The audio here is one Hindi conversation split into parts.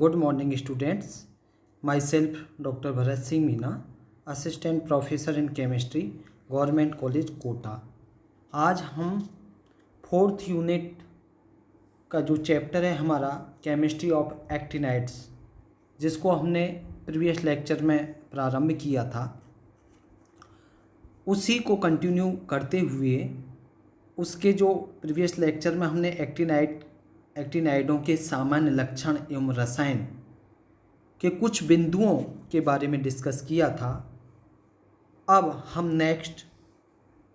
Good morning, students. Myself, Dr. Bharat Singh Meena, Assistant Professor in Chemistry, Government College, Kota. आज हम 4th यूनिट का जो चैप्टर है हमारा केमिस्ट्री ऑफ एक्टिनाइड्स, जिसको हमने प्रीवियस लेक्चर में प्रारंभ किया था, उसी को कंटिन्यू करते हुए उसके जो प्रीवियस लेक्चर में हमने एक्टिनाइडों के सामान्य लक्षण एवं रसायन के कुछ बिंदुओं के बारे में डिस्कस किया था। अब हम नेक्स्ट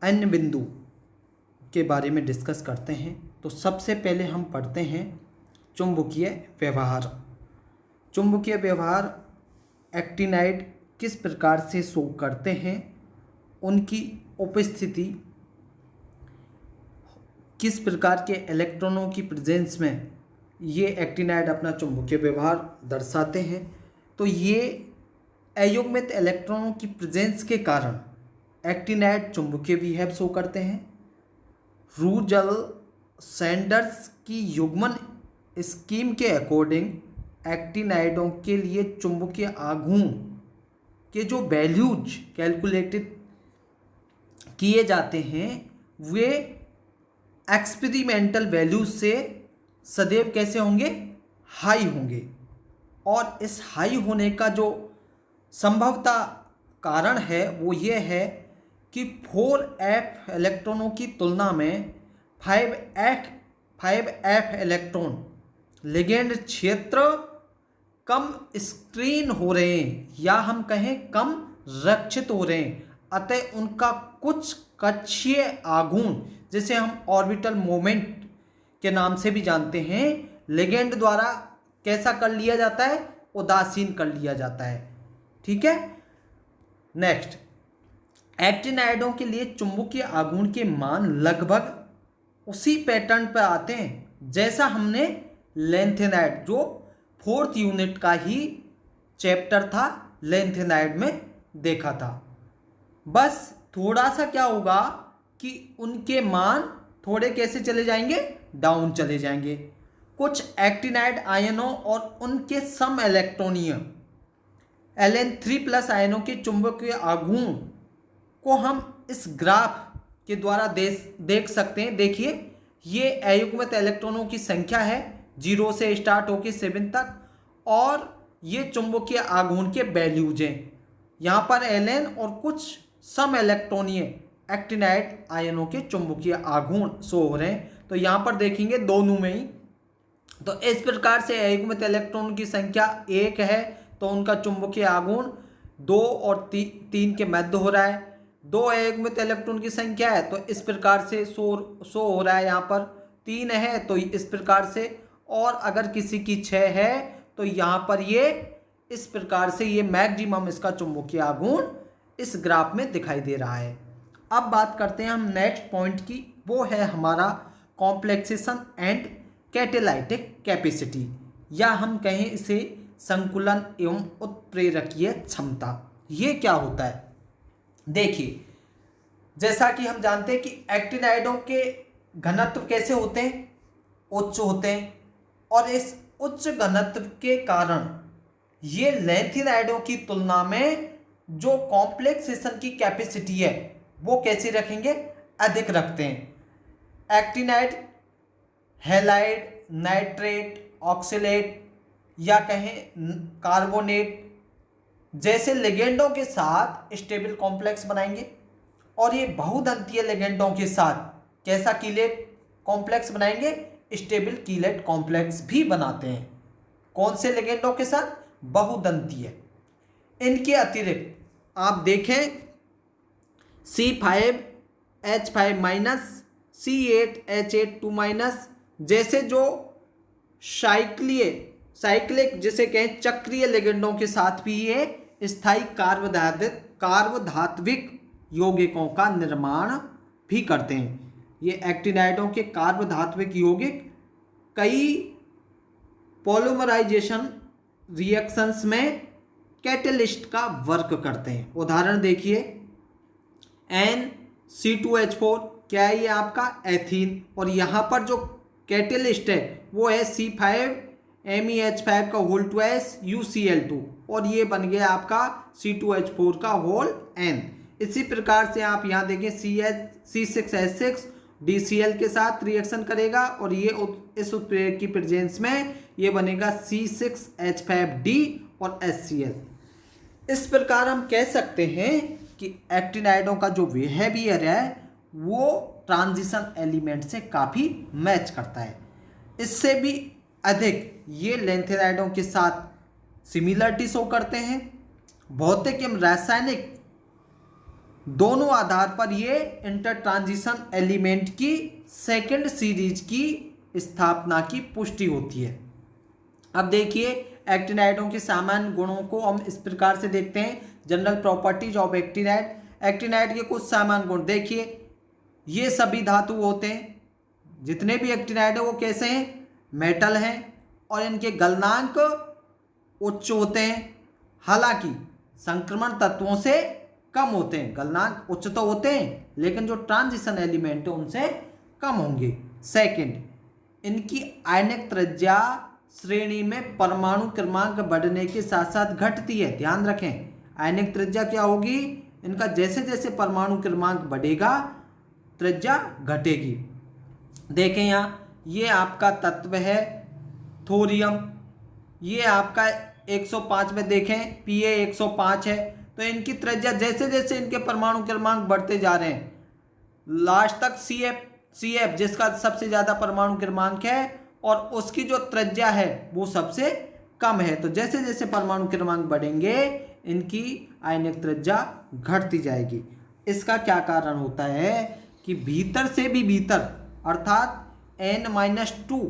अन्य बिंदु के बारे में डिस्कस करते हैं। तो सबसे पहले हम पढ़ते हैं चुंबकीय व्यवहार। चुंबकीय व्यवहार एक्टिनाइड किस प्रकार से शो करते हैं, उनकी उपस्थिति, किस प्रकार के इलेक्ट्रॉनों की प्रेजेंस में ये एक्टिनाइड अपना चुंबकीय व्यवहार दर्शाते हैं। तो ये अयुग्मित इलेक्ट्रॉनों की प्रेजेंस के कारण एक्टिनाइड चुंबकीय विभव शो करते हैं। रूजल सैंडर्स की युग्मन स्कीम के अकॉर्डिंग एक्टिनाइडों के लिए चुंबकीय आघूर्ण के जो वैल्यूज कैलकुलेटेड किए जाते हैं वे एक्सपेरिमेंटल वैल्यूज से सदैव कैसे होंगे, हाई होंगे। और इस हाई होने का जो संभवतः कारण है वो ये है कि 4f इलेक्ट्रॉनों की तुलना में 5f इलेक्ट्रॉन लिगेंड क्षेत्र कम स्क्रीन हो रहे हैं, या हम कहें कम रक्षित हो रहे हैं। अतः उनका कुछ कक्षीय आघूर्ण, जिसे हम ऑर्बिटल मोमेंट के नाम से भी जानते हैं, लिगेंड द्वारा कैसा कर लिया जाता है, उदासीन कर लिया जाता है। ठीक है। नेक्स्ट, एक्टिनाइडों के लिए चुंबकीय आघूर्ण के मान लगभग उसी पैटर्न पर आते हैं जैसा हमने लैंथेनाइड, जो 4th यूनिट का ही चैप्टर था, लैंथेनाइड में देखा था। बस थोड़ा सा क्या होगा कि उनके मान थोड़े कैसे चले जाएंगे, डाउन चले जाएंगे। कुछ एक्टिनाइड आयनों और उनके सम इलेक्ट्रॉनीय Ln3+ आयनों के चुंबकीय आघूर्ण को हम इस ग्राफ के द्वारा देख सकते हैं। देखिए, ये अयुग्मित इलेक्ट्रॉनों की संख्या है 0 से स्टार्ट होकर 7 तक, और ये चुंबकीय आघूर्ण के वैल्यूज हैं। यहाँ पर Ln और कुछ सम इलेक्ट्रॉनीय एक्टिनाइड आयनों के चुंबकीय आघूर्ण शो हो रहे हैं। तो यहाँ पर देखेंगे दोनों में ही। तो इस प्रकार से अयुग्मित इलेक्ट्रॉन की संख्या 1 है तो उनका चुंबकीय आघूर्ण 2 और 3 के मध्य हो रहा है। 2 अयुग्मित इलेक्ट्रॉन की संख्या है तो इस प्रकार से शो हो रहा है। यहाँ पर 3 है तो इस प्रकार से, और अगर किसी की 6 है तो यहाँ पर ये इस प्रकार से, ये मैक्सिमम इसका चुंबकीय आघूर्ण इस ग्राफ में दिखाई दे रहा है। अब बात करते हैं हम नेक्स्ट पॉइंट की, वो है हमारा कॉम्प्लेक्सेशन एंड कैटेलाइटिक कैपेसिटी, या हम कहें इसे संकुलन एवं उत्प्रेरकीय क्षमता। ये क्या होता है? देखिए, जैसा कि हम जानते हैं कि एक्टिनाइडों के घनत्व कैसे होते हैं, उच्च होते हैं, और इस उच्च घनत्व के कारण ये लैंथेनाइडों की तुलना में जो कॉम्प्लेक्सेशन की कैपेसिटी है वो कैसे रखेंगे, अधिक रखते हैं। एक्टिनाइड हैलाइड, नाइट्रेट, ऑक्सलेट या कहें कार्बोनेट जैसे लिगेंडों के साथ स्टेबल कॉम्प्लेक्स बनाएंगे, और ये बहुदंतीय लिगेंडों के साथ कैसा कीलेट कॉम्प्लेक्स बनाएंगे, स्टेबल कीलेट कॉम्प्लेक्स भी बनाते हैं। कौन से लिगेंडों के साथ? बहुदंतीय। इनके अतिरिक्त आप देखें C5H5- C8H8 जैसे जो साइक्लिक जिसे कहें चक्रीय लिगेंडों के साथ भी ये स्थायी कार्बधात्विक यौगिकों का निर्माण भी करते हैं। ये एक्टिनाइडों के कार्बधात्विक यौगिक कई पॉलीमराइजेशन रिएक्शंस में कैटलिस्ट का वर्क करते हैं। उदाहरण देखिए, NC2H4 क्या है, ये आपका एथीन, और यहाँ पर जो कैटलिस्ट है वो है MEH5 का होल ट्वाइस UCl2 और ये बन गया आपका C2H4 का होल N। इसी प्रकार से आप यहाँ देखें C6H6 DCl के साथ रिएक्शन करेगा और ये इस उत्प्रेरक की प्रेजेंस में ये बनेगा C6H5D और HCl। इस प्रकार हम कह सकते हैं कि एक्टिनाइडों का जो बिहेवियर है वो ट्रांजिशन एलिमेंट से काफ़ी मैच करता है। इससे भी अधिक ये लैंथेनाइडों के साथ सिमिलरिटी शो करते हैं। भौतिक एवं रासायनिक दोनों आधार पर ये इंटर ट्रांजिशन एलिमेंट की सेकंड सीरीज की स्थापना की पुष्टि होती है। अब देखिए एक्टिनाइडों के सामान्य गुणों को हम इस प्रकार से देखते हैं। General properties of actinide. Actinide के कुछ सामान्य गुण देखिए, ये सभी धातु होते हैं, जितने भी एक्टिनाइड है वो कैसे हैं, मेटल हैं और इनके गलनांक उच्च होते हैं। हालांकि संक्रमण तत्वों से कम होते हैं, गलनांक उच्च तो होते हैं लेकिन जो ट्रांजिशन एलिमेंट है उनसे कम होंगे। सेकंड, इनकी आयनिक त्रिज्या श्रेणी में परमाणु क्रमांक बढ़ने के साथ साथ घटती है। ध्यान रखें, आयनिक त्रिज्या क्या होगी, इनका जैसे जैसे परमाणु क्रमांक बढ़ेगा त्रिज्या घटेगी। देखें यहाँ ये आपका तत्व है थोरियम, ये आपका 105 में देखें Pa 105 है, तो इनकी त्रिज्या जैसे जैसे इनके परमाणु क्रमांक बढ़ते जा रहे हैं लास्ट तक CF जिसका सबसे ज़्यादा परमाणु क्रमांक है और उसकी जो त्रिज्या है वो सबसे कम है। तो जैसे जैसे परमाणु क्रमांक बढ़ेंगे इनकी आयनिक त्रिज्या घटती जाएगी। इसका क्या कारण होता है कि भीतर से भी भीतर अर्थात N-2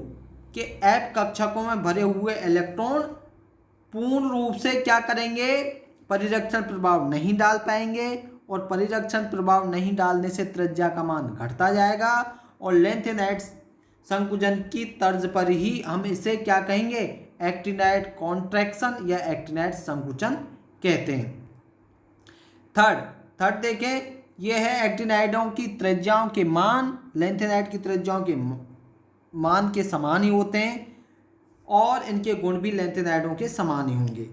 के F कक्षकों में भरे हुए इलेक्ट्रॉन पूर्ण रूप से क्या करेंगे, परिरक्षण प्रभाव नहीं डाल पाएंगे और परिरक्षण प्रभाव नहीं डालने से त्रिज्या का मान घटता जाएगा और लैंथेनाइड संकुचन की तर्ज पर ही हम इसे क्या कहेंगे, एक्टिनाइड कॉन्ट्रैक्शन या एक्टिनाइड संकुचन कहते हैं। थर्ड देखें, यह है एक्टिनाइडों की त्रिज्याओं के मान लैंथेनाइड की त्रिज्याओं के मान के समान ही होते हैं और इनके गुण भी लैंथेनाइडों के समान ही होंगे।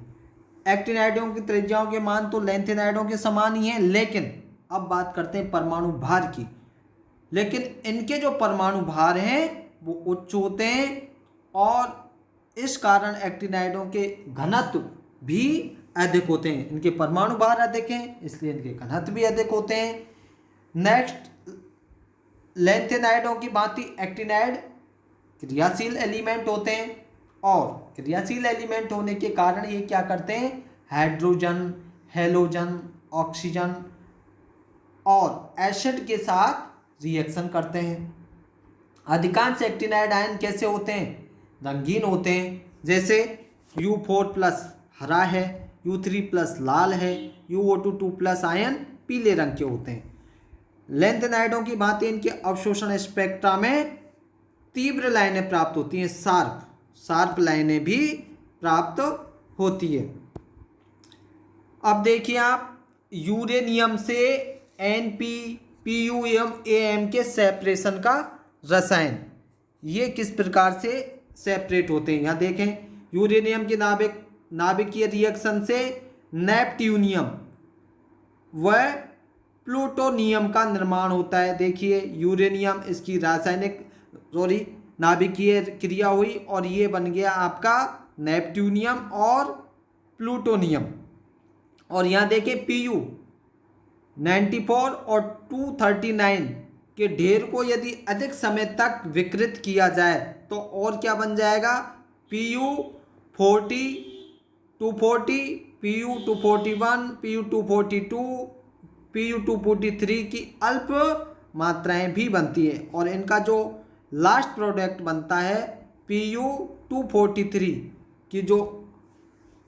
एक्टिनाइडों की त्रिज्याओं के मान तो लैंथेनाइडों के समान ही हैं, लेकिन अब बात करते हैं परमाणु भार की। लेकिन इनके जो परमाणु भार हैं वो उच्च होते हैं और इस कारण एक्टिनाइडों के घनत्व भी अधिक होते हैं। इनके परमाणु भार अधिक हैं इसलिए इनके घनत्व भी अधिक होते हैं। नेक्स्ट, लैंथेनाइडों की भांति एक्टिनाइड क्रियाशील एलिमेंट होते हैं और क्रियाशील एलिमेंट होने के कारण ये क्या करते हैं, हाइड्रोजन, हेलोजन, ऑक्सीजन और एसिड के साथ रिएक्शन करते हैं। अधिकांश एक्टिनाइड आयन कैसे होते हैं, रंगीन होते हैं, जैसे U4+ हरा है, U3+ लाल है, UO2+ आयन पीले रंग के होते हैं। लैंथेनाइडों की भांति इनके अवशोषण स्पेक्ट्रा में तीव्र लाइनें प्राप्त होती हैं, शार्प लाइनें भी प्राप्त होती है। अब देखिए आप यूरेनियम से Np, Pu एवं Am के सेपरेशन का रसायन ये किस प्रकार से सेपरेट होते हैं। यहाँ देखें यूरेनियम के नाभिकीय रिएक्शन से नेपट्यूनियम व प्लूटोनियम का निर्माण होता है। देखिए यूरेनियम इसकी नाभिकीय क्रिया हुई और ये बन गया आपका नेपट्यूनियम और प्लूटोनियम। और यहाँ देखें Pu 94 और 239 के ढेर को यदि अधिक समय तक विकृत किया जाए तो और क्या बन जाएगा, Pu 40, 240, Pu 241, Pu 242, Pu 243 की अल्प मात्राएं भी बनती है और इनका जो लास्ट प्रोडक्ट बनता है Pu 243 की जो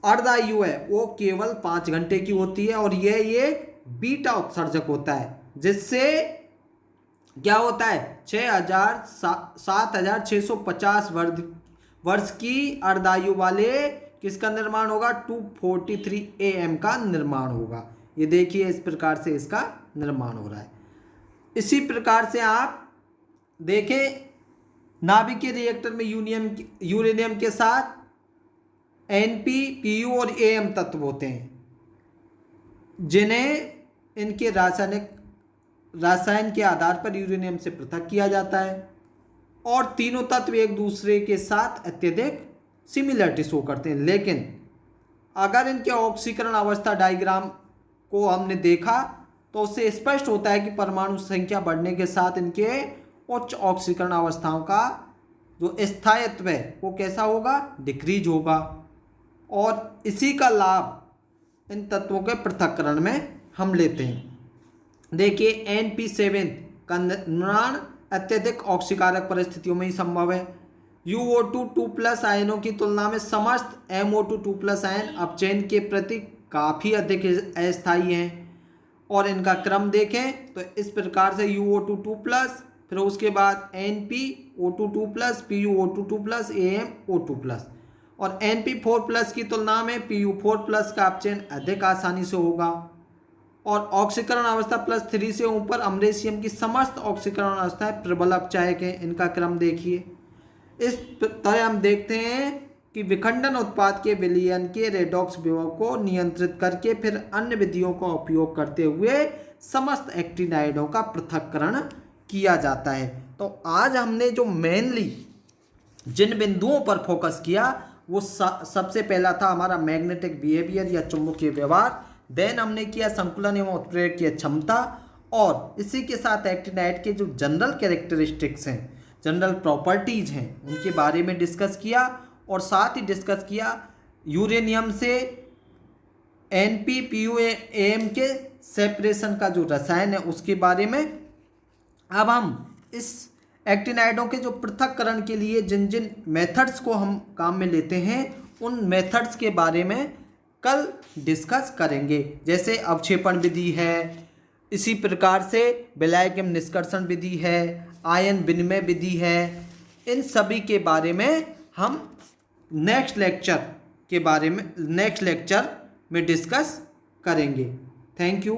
अर्धायु है वो केवल 5 घंटे की होती है और ये बीटा उत्सर्जक होता है, जिससे क्या होता है 7650 वर्ष की अर्धायु वाले किसका निर्माण होगा, 243 AM का निर्माण होगा। ये देखिए इस प्रकार से इसका निर्माण हो रहा है। इसी प्रकार से आप देखें नाभिकीय रिएक्टर में यूरेनियम के साथ NP, PU और AM तत्व होते हैं, जिन्हें इनके रसायन के आधार पर यूरेनियम से पृथक किया जाता है। और तीनों तत्व एक दूसरे के साथ अत्यधिक सिमिलरिटी शो करते हैं। लेकिन अगर इनके ऑक्सीकरण अवस्था डायग्राम को हमने देखा तो उससे स्पष्ट होता है कि परमाणु संख्या बढ़ने के साथ इनके उच्च ऑक्सीकरण अवस्थाओं का जो स्थायित्व है वो कैसा होगा, डिक्रीज होगा। और इसी का लाभ इन तत्वों के पृथक्करण में हम लेते हैं। देखिए NP7 का निर्माण अत्यधिक ऑक्सीकारक परिस्थितियों में ही संभव है। UO2 2+ आयनों की तुलना में समस्त MO2 2+ आयन अपचयन के प्रति काफ़ी अधिक अस्थायी हैं। और इनका क्रम देखें तो इस प्रकार से UO2 2+, फिर उसके बाद NpO2 2+, PuO2 2+, AmO2+। और NP4+ की तुलना में PU4+ का अपचयन अधिक आसानी से होगा। और ऑक्सीकरण अवस्था +3 से ऊपर अमरेशियम की समस्त ऑक्सीकरण अवस्थाएं प्रबल अपचायक हैं। इनका क्रम देखिए। इस तरह हम देखते हैं कि विखंडन उत्पाद के विलयन के रेडॉक्स विभव को नियंत्रित करके फिर अन्य विधियों का उपयोग करते हुए समस्त एक्टिनाइडों का पृथक्करण किया जाता है। तो आज हमने जो मेनली जिन बिंदुओं पर फोकस किया वो सबसे पहला था हमारा मैग्नेटिक बिहेवियर या चुंबकीय व्यवहार, देन हमने किया संकुलन एवं उत्प्रेरक की क्षमता, और इसी के साथ एक्टिनाइड के जो जनरल कैरेक्टरिस्टिक्स हैं, जनरल प्रॉपर्टीज हैं, उनके बारे में डिस्कस किया। और साथ ही डिस्कस किया यूरेनियम से NP, PU, AM के सेपरेशन का जो रसायन है उसके बारे में। अब हम इस एक्टिनाइडों के जो पृथक्करण के लिए जिन जिन मेथड्स को हम काम में लेते हैं उन मेथड्स के बारे में कल डिस्कस करेंगे। जैसे अवक्षेपण विधि है, इसी प्रकार से विलायकम निष्कर्षण विधि है, आयन विनिमय विधि है। इन सभी के बारे में हम नेक्स्ट लेक्चर में डिस्कस करेंगे। Thank you.